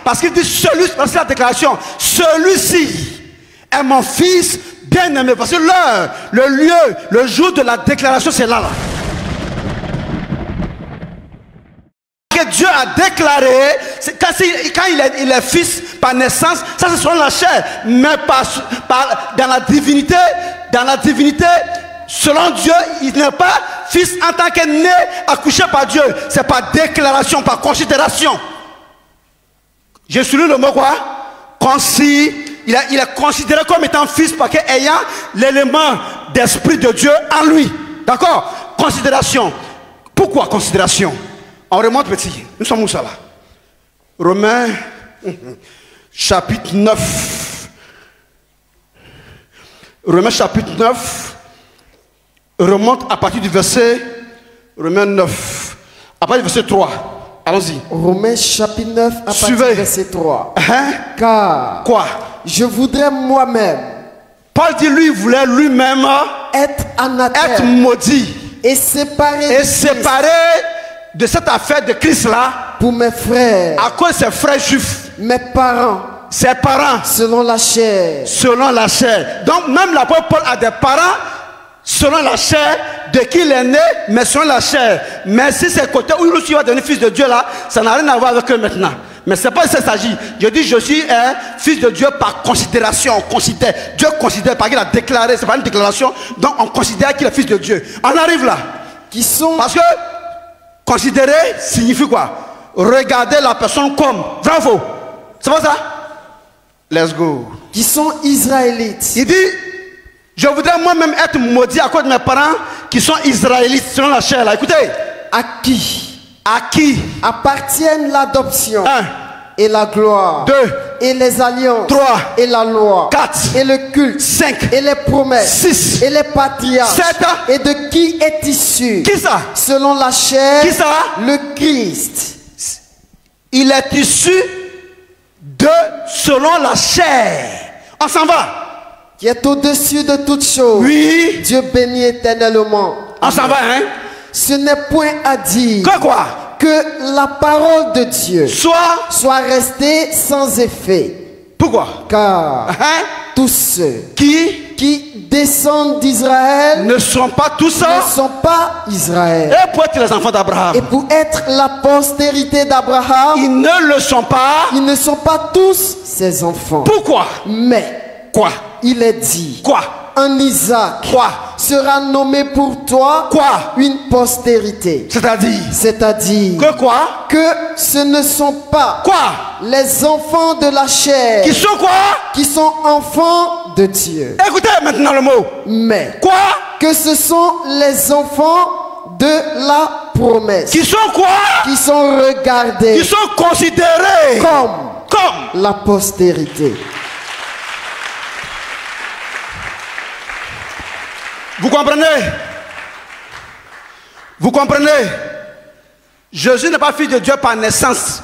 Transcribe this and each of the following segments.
Parce qu'il dit celui, parce que la déclaration, celui-ci est mon fils bien-aimé. Parce que l'heure, le lieu, le jour de la déclaration, c'est là. Que Dieu a déclaré, quand il est fils par naissance, ça c'est selon la chair, mais dans la divinité, selon Dieu, il n'est pas fils en tant que né, accouché par Dieu. C'est par déclaration, par considération. J'ai souligné le mot quoi? Il est considéré comme étant fils parce qu'ayant l'élément d'esprit de Dieu en lui. D'accord? Considération. Pourquoi considération? On remonte petit. Nous sommes où ça là? Romains chapitre 9. Romains chapitre 9. Remonte à partir du verset Romains 9. À partir du verset 3. Allons-y. Romains chapitre 9 à partir du verset 3. Car quoi? Je voudrais moi-même. Paul dit lui, il voulait lui-même être anathème, être maudit et séparé de cette affaire de Christ là pour mes frères, à cause de ses frères juifs, mes parents, ses parents, selon la chair. Selon la chair. Donc même l'apôtre Paul a des parents selon la chair, de qui il est né, mais selon la chair. Mais si c'est le côté où il va devenir fils de Dieu là, ça n'a rien à voir avec eux maintenant. Mais c'est pas ça qu'il s'agit. Je dis je suis un fils de Dieu par considération. On considère. Dieu considère parce qu'il a déclaré, c'est pas une déclaration. Donc on considère qu'il est fils de Dieu. On arrive là. Parce que considérer signifie quoi? Regarder la personne comme. Bravo. C'est pas ça? Let's go. Qui sont israélites. Il dit, je voudrais moi-même être maudit à cause de mes parents qui sont israélites selon la chair là. Écoutez. À qui appartiennent l'adoption et la gloire, 2 et les alliances, 3 et la loi, 4 et le culte, 5 et les promesses, 6 et les patriarches, 7 et de qui est issu, qui ça? Selon la chair, qui ça? Le Christ. Il est issu de selon la chair. On s'en va. Qui est au-dessus de toutes choses. Oui. Dieu béni éternellement. On s'en va, hein? Ce n'est point à dire que la parole de Dieu soit restée sans effet. Pourquoi? Car tous ceux qui descendent d'Israël ne sont pas tous Israël. Et pour être les enfants d'Abraham. Et pour être la postérité d'Abraham, ils ne le sont pas. Ils ne sont pas tous ses enfants. Pourquoi? Mais quoi? Il est dit. Quoi? En Isaac sera nommé pour toi une postérité. C'est-à-dire que quoi? Que ce ne sont pas les enfants de la chair qui sont quoi? Qui sont enfants de Dieu. Écoutez maintenant le mot. Mais quoi? Que ce sont les enfants de la promesse. Qui sont quoi? Qui sont regardés. Qui sont considérés comme la postérité. Vous comprenez? Vous comprenez? Jésus n'est pas fils de Dieu par naissance.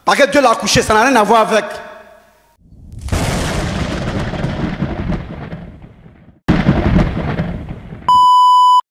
Parce que Dieu l'a accouché, ça n'a rien à voir avec.